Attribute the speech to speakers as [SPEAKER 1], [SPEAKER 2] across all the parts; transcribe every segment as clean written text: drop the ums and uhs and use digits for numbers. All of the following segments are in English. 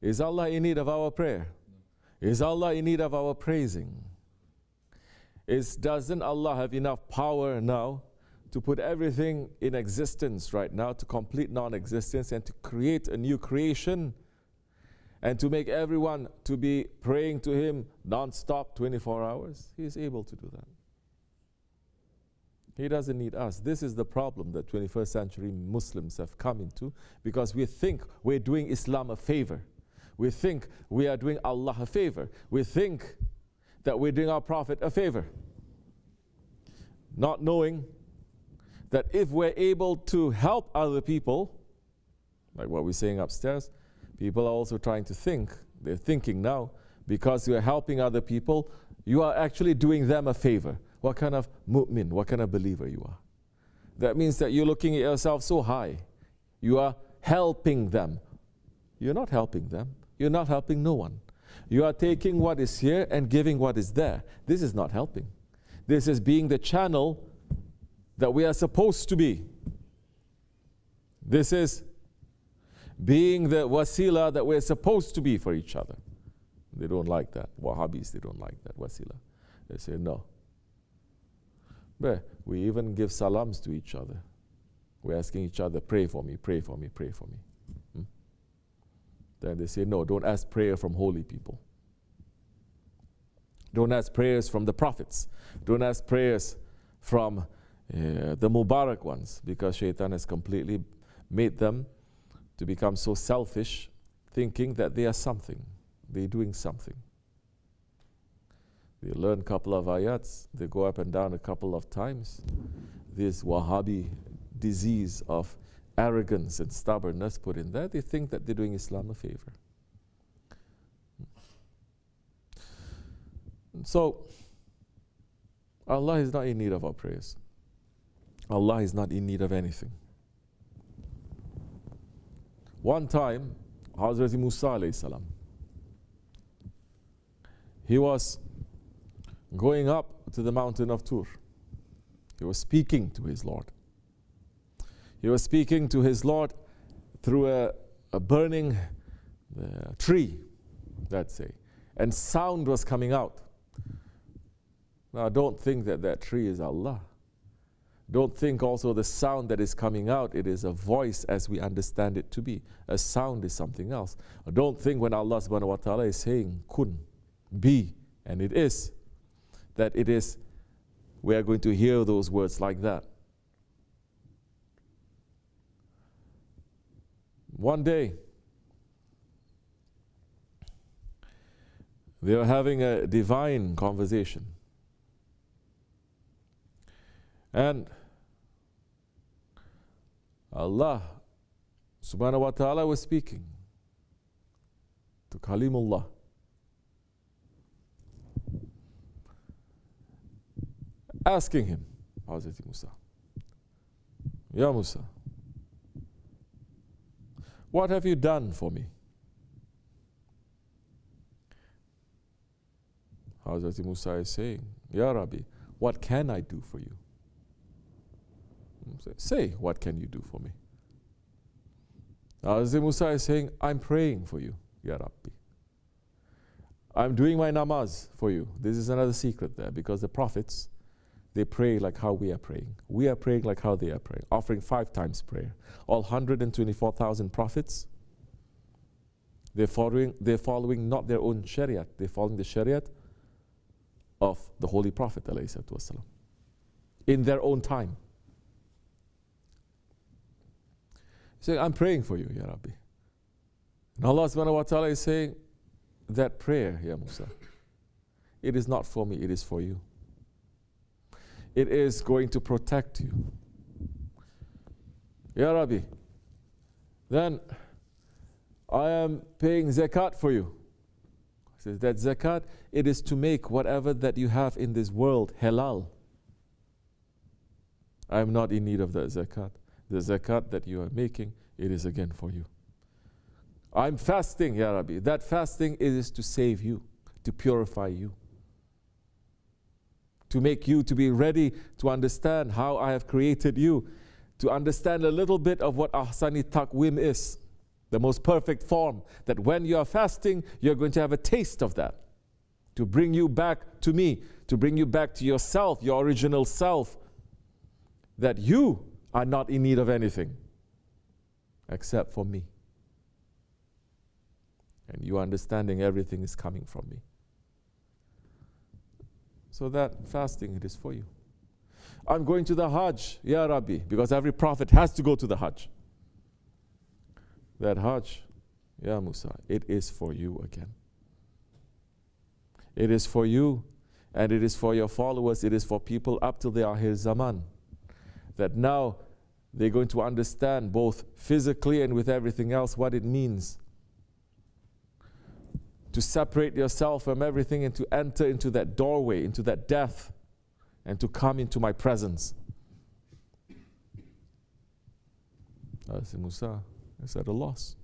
[SPEAKER 1] Is Allah in need of our prayer? Is Allah in need of our praising? Doesn't Allah have enough power now to put everything in existence right now, to complete non-existence and to create a new creation and to make everyone to be praying to Him non-stop 24 hours? He is able to do that. He doesn't need us. This is the problem that 21st century Muslims have come into, because we think we're doing Islam a favor. We think we are doing Allah a favor. We think that we're doing our Prophet a favor. Not knowing that if we're able to help other people, like what we're saying upstairs, people are also trying to think, they're thinking now, because you're helping other people, you are actually doing them a favor. What kind of mu'min, what kind of believer you are? That means that you're looking at yourself so high. You are helping them. You're not helping them. You're not helping no one. You are taking what is here and giving what is there. This is not helping. This is being the channel that we are supposed to be. This is being the wasila that we're supposed to be for each other. They don't like that. Wahhabis, they don't like that wasila. They say no. But we even give salams to each other. We're asking each other, pray for me, pray for me, pray for me. Then they say, no, don't ask prayer from holy people. Don't ask prayers from the prophets. Don't ask prayers from the Mubarak ones, because Shaitan has completely made them to become so selfish, thinking that they are something. They're doing something. They learn a couple of ayats, they go up and down a couple of times. This Wahhabi disease of arrogance and stubbornness put in there, they think that they're doing Islam a favor. So, Allah is not in need of our prayers. Allah is not in need of anything. One time, Hazrat Musa alayhi salam, he was going up to the mountain of Tur. He was speaking to his Lord. He was speaking to his Lord through a burning tree, let's say, and sound was coming out. Now, don't think that that tree is Allah. Don't think also the sound that is coming out, it is a voice as we understand it to be. A sound is something else. Don't think when Allah subhanahu wa ta'ala is saying, kun, be, and it is, that it is, we are going to hear those words like that. One day, they were having a divine conversation. And Allah subhanahu wa ta'ala was speaking to Kalimullah. Asking him, Hazrat Musa, Ya Musa, what have you done for me? Hazrat Musa is saying, Ya Rabbi, what can I do for you? Say, what can you do for me? Hazrat Musa is saying, I'm praying for you, Ya Rabbi. I'm doing my namaz for you. This is another secret there, because the prophets, they pray like how we are praying. We are praying like how they are praying, offering 5 times prayer. All 124,000 prophets, they're following not their own shariat, they're following the shariat of the Holy Prophet ﷺ in their own time. Saying, I'm praying for you, Ya Rabbi. And Allah subhanahu wa ta'ala is saying, that prayer, Ya Musa, it is not for me, it is for you. It is going to protect you. Ya Rabbi, then I am paying zakat for you. He says that zakat, it is to make whatever that you have in this world halal. I am not in need of that zakat. The zakat that you are making, it is again for you. I'm fasting, Ya Rabbi. That fasting is to save you, to purify you, to make you to be ready to understand how I have created you, to understand a little bit of what ahsani taqwim is. The most perfect form, that when you are fasting, you're going to have a taste of that. To bring you back to me, to bring you back to yourself, your original self, that you are not in need of anything except for me. And you understanding everything is coming from me. So that fasting, it is for you. I'm going to the Hajj, Ya Rabbi, because every prophet has to go to the Hajj. That Hajj, Ya Musa, it is for you again. It is for you, and it is for your followers, it is for people up till the Akhir Zaman. That now they're going to understand both physically and with everything else what it means to separate yourself from everything and to enter into that doorway, into that death, and to come into my presence. I said, Musa, it's at a loss.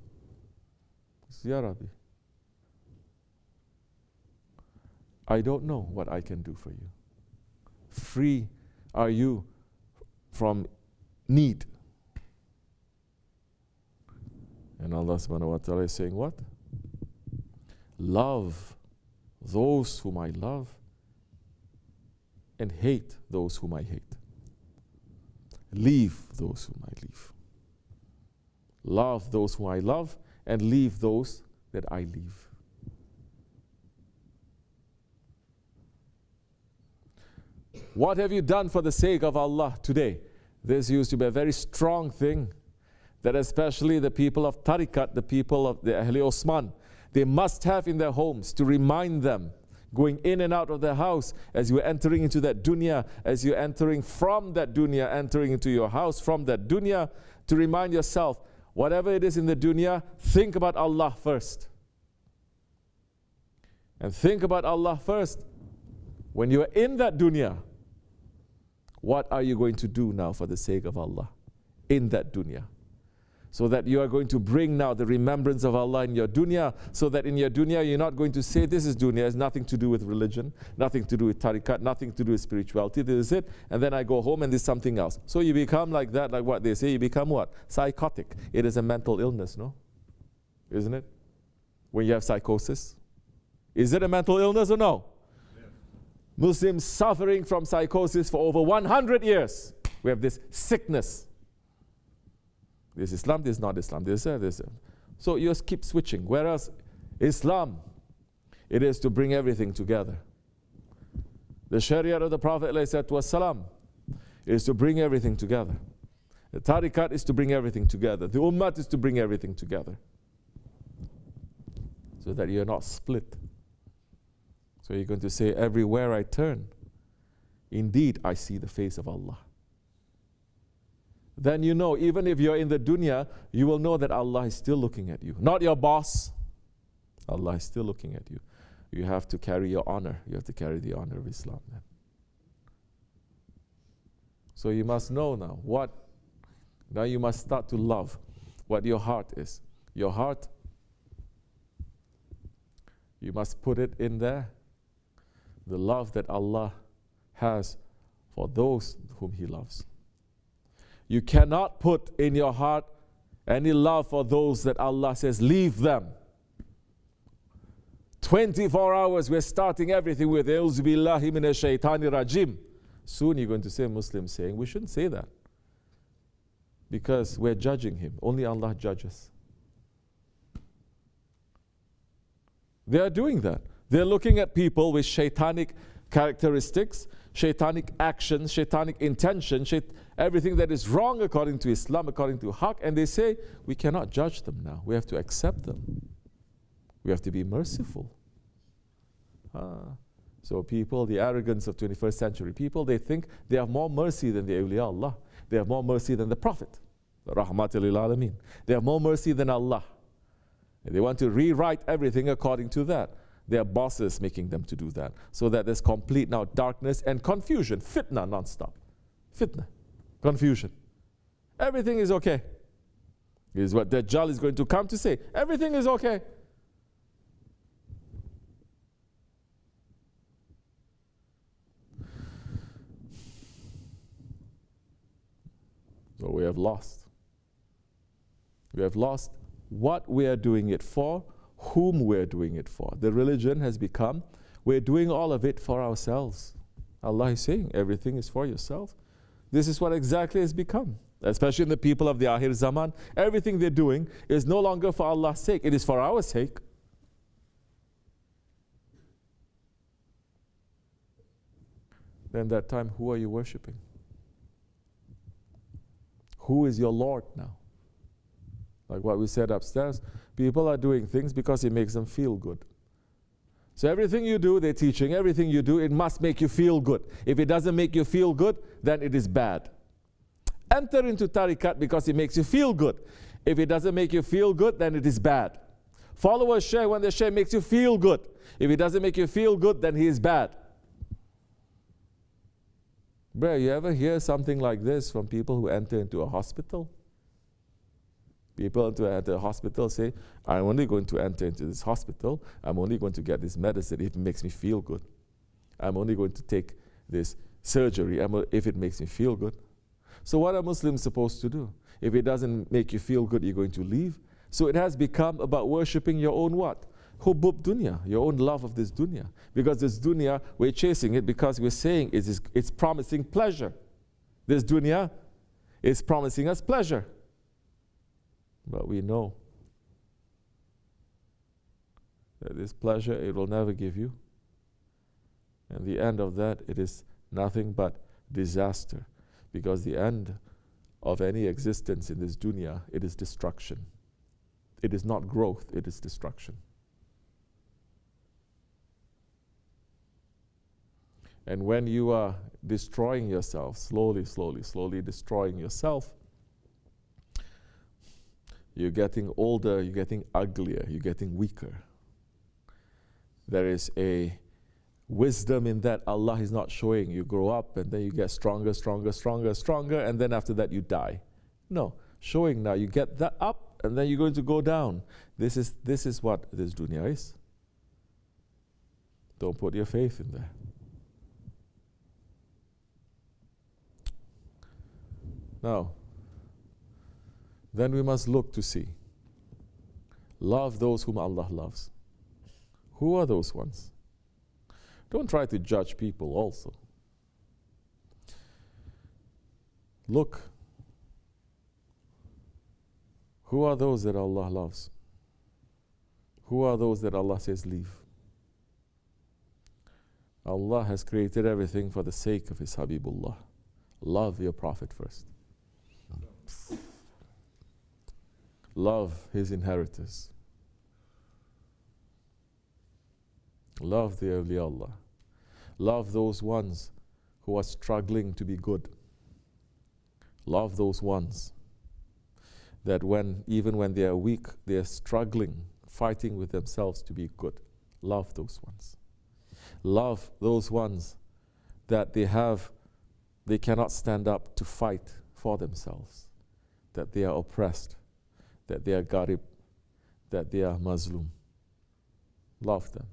[SPEAKER 1] I said, Ya Rabbi, I don't know what I can do for you. Free are you from need. And Allah subhanahu wa ta'ala is saying what? Love those whom I love and hate those whom I hate. Leave those whom I leave. Love those whom I love and leave those that I leave. What have you done for the sake of Allah today? This used to be a very strong thing that especially the people of Tariqat, the people of the Ahl Osman, they must have in their homes to remind them, going in and out of their house, as you're entering into that dunya, as you're entering from that dunya, entering into your house from that dunya, to remind yourself, whatever it is in the dunya, think about Allah first. And think about Allah first. When you're in that dunya, what are you going to do now for the sake of Allah in that dunya? So that you are going to bring now the remembrance of Allah in your dunya, so that in your dunya you're not going to say, this is dunya, it has nothing to do with religion, nothing to do with tariqat, nothing to do with spirituality, this is it, and then I go home and there's something else. So you become like that, like what they say, you become what? Psychotic. It is a mental illness, no? Isn't it? When you have psychosis. Is it a mental illness or no? Yes. Muslims suffering from psychosis for over 100 years. We have this sickness. This is Islam, this is not Islam, this is. So you just keep switching. Whereas Islam, it is to bring everything together. The Sharia of the Prophet ﷺ is to bring everything together. The Tariqat is to bring everything together. The Ummah is to bring everything together. So that you're not split. So you're going to say, everywhere I turn, indeed I see the face of Allah. Then you know, even if you're in the dunya, you will know that Allah is still looking at you. Not your boss. Allah is still looking at you. You have to carry your honor. You have to carry the honor of Islam then. So you must know now what. Now you must start to love what your heart is. Your heart, you must put it in there. The love that Allah has for those whom He loves. You cannot put in your heart any love for those that Allah says, leave them. 24 hours, we're starting everything with Euzu billahi minash shaitani rajim. Soon you're going to say, Muslims saying, we shouldn't say that. Because we're judging him. Only Allah judges. They are doing that. They're looking at people with shaitanic characteristics, shaitanic actions, shaitanic intention, everything that is wrong according to Islam, according to Haqq, and they say, we cannot judge them now. We have to accept them. We have to be merciful. So people, the arrogance of 21st century people, they think they have more mercy than the awliya Allah. They have more mercy than the Prophet. Rahmatul lil alameen. They have more mercy than Allah. And they want to rewrite everything according to that. Their bosses making them to do that. So that there's complete now darkness and confusion. Fitna non-stop. Fitna. Confusion. Everything is okay. This is what Dajjal is going to come to say. Everything is okay. So we have lost. We have lost what we are doing it for, whom we're doing it for. The religion has become, we're doing all of it for ourselves. Allah is saying, everything is for yourself. This is what exactly has become. Especially in the people of the Akhir Zaman, everything they're doing is no longer for Allah's sake, it is for our sake. Then that time, who are you worshipping? Who is your Lord now? Like what we said upstairs, people are doing things because it makes them feel good. So everything you do, they're teaching, everything you do, it must make you feel good. If it doesn't make you feel good, then it is bad. Enter into tariqat because it makes you feel good. If it doesn't make you feel good, then it is bad. Follow a shaykh when the shaykh makes you feel good. If it doesn't make you feel good, then he is bad. Bro, you ever hear something like this from people who enter into a hospital? People enter a hospital say, I'm only going to enter into this hospital. I'm only going to get this medicine if it makes me feel good. I'm only going to take this surgery if it makes me feel good. So what are Muslims supposed to do? If it doesn't make you feel good, you're going to leave. So it has become about worshipping your own what? Hubbub dunya, your own love of this dunya. Because this dunya, we're chasing it because we're saying it's promising pleasure. This dunya is promising us pleasure. But we know that this pleasure, it will never give you. And the end of that, it is nothing but disaster. Because the end of any existence in this dunya, it is destruction. It is not growth, it is destruction. And when you are destroying yourself, slowly destroying yourself, you're getting older, you're getting uglier, you're getting weaker. There is a wisdom in that Allah is not showing. You grow up and then you get stronger, and then after that you die. No, showing now, you get that up and then you're going to go down. This is what this dunya is. Don't put your faith in there. Now, then we must look to see. Love those whom Allah loves. Who are those ones? Don't try to judge people also. Look. Who are those that Allah loves? Who are those that Allah says leave? Allah has created everything for the sake of His Habibullah. Love your Prophet first. Love his inheritors. Love the awliya Allah. Love those ones who are struggling to be good. Love those ones that even when they are weak, they are struggling, fighting with themselves to be good. Love those ones. Love those ones that they cannot stand up to fight for themselves, that they are oppressed, that they are gharib, that they are mazlum. Love them.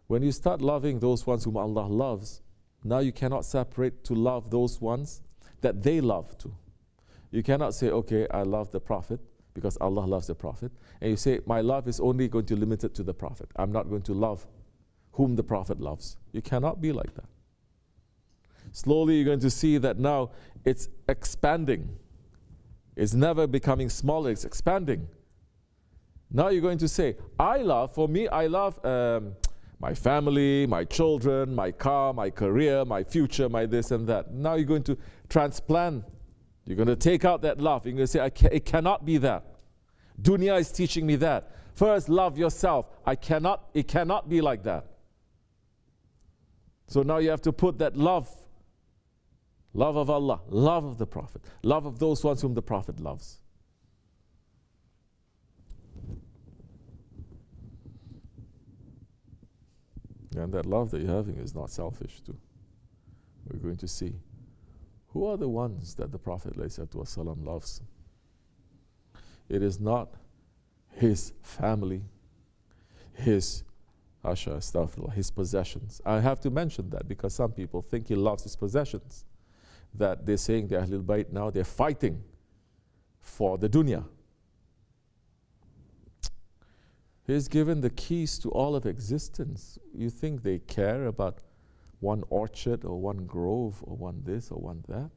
[SPEAKER 1] When you start loving those ones whom Allah loves, now you cannot separate to love those ones that they love too. You cannot say, okay, I love the Prophet because Allah loves the Prophet, and you say, my love is only going to limit it to the Prophet. I'm not going to love whom the Prophet loves. You cannot be like that. Slowly you're going to see that now it's expanding. It's never becoming smaller, it's expanding. Now you're going to say, I love my family, my children, my car, my career, my future, my this and that. Now you're going to transplant. You're going to take out that love. You're going to say, it cannot be that. Dunya is teaching me that. First, love yourself. It cannot be like that. So now you have to put that love of Allah, love of the Prophet, love of those ones whom the Prophet loves. And that love that you're having is not selfish too. We're going to see who are the ones that the Prophet ﷺ loves. It is not his family, his possessions. I have to mention that because some people think he loves his possessions. That they're saying the Ahlul Bayt now, they're fighting for the dunya. He's given the keys to all of existence. You think they care about one orchard or one grove or one this or one that?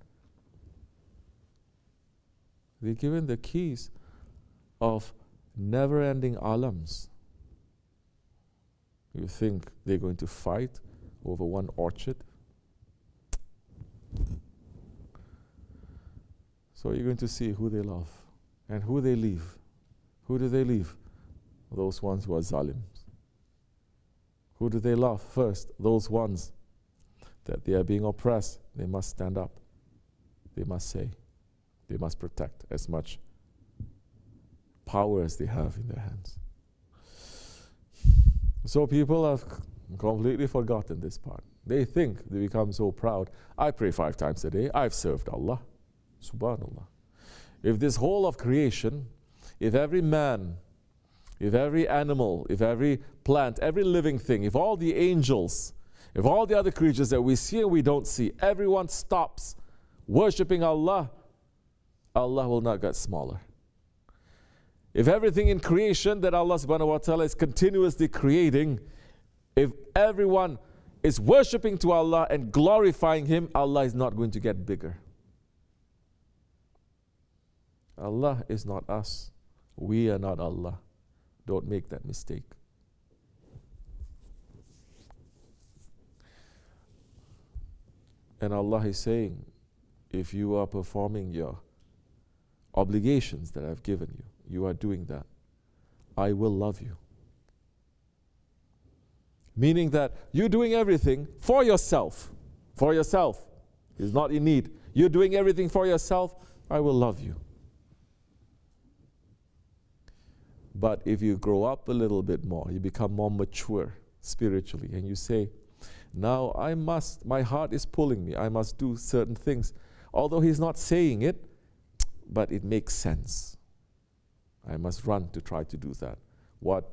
[SPEAKER 1] They're given the keys of never-ending alams. You think they're going to fight over one orchard? So you're going to see who they love and who they leave. Who do they leave? Those ones who are zalims. Who do they love first? Those ones that they are being oppressed. They must stand up. They must say. They must protect as much power as they have in their hands. So people have completely forgotten this part. They think they become so proud. I pray 5 times a day. I've served Allah. Subhanallah. If this whole of creation, if every man, if every animal, if every plant, every living thing, if all the angels, if all the other creatures that we see and we don't see, everyone stops worshipping Allah, Allah will not get smaller. If everything in creation that Allah subhanahu wa ta'ala is continuously creating, if everyone is worshipping to Allah and glorifying Him, Allah is not going to get bigger. Allah is not us. We are not Allah. Don't make that mistake. And Allah is saying, if you are performing your obligations that I've given you, you are doing that, I will love you. Meaning that you're doing everything for yourself. For yourself. It's not in need. You're doing everything for yourself, I will love you. But if you grow up a little bit more, you become more mature spiritually, and you say, now my heart is pulling me, I must do certain things. Although He's not saying it, but it makes sense. I must run to try to do that. What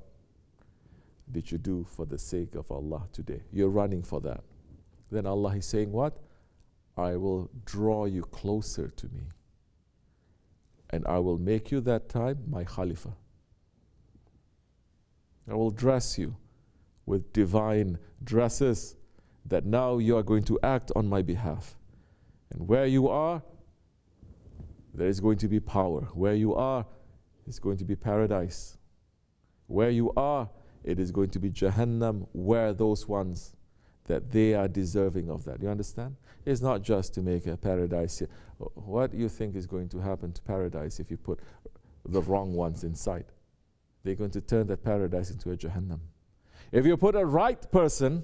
[SPEAKER 1] did you do for the sake of Allah today? You're running for that. Then Allah is saying what? I will draw you closer to me. And I will make you that time my Khalifa. I will dress you with divine dresses that now you are going to act on my behalf. And where you are, there is going to be power. Where you are, it's going to be paradise. Where you are, it is going to be Jahannam, where those ones that they are deserving of that. You understand? It's not just to make a paradise here. What do you think is going to happen to paradise if you put the wrong ones inside? They're going to turn that paradise into a Jahannam. If you put a right person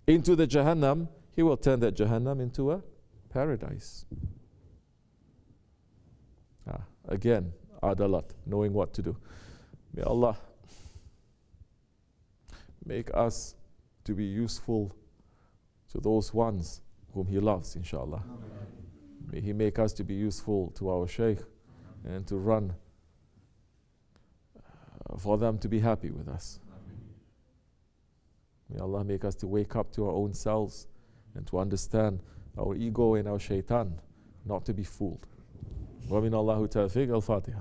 [SPEAKER 1] into the Jahannam, he will turn that Jahannam into a paradise. Again, adalat, knowing what to do. May Allah make us to be useful to those ones whom He loves, inshallah. May He make us to be useful to our Shaykh and to run for them to be happy with us. May Allah make us to wake up to our own selves and to understand our ego and our shaitan, not to be fooled. Wa min Allahu tawfiq. Al-Fatiha.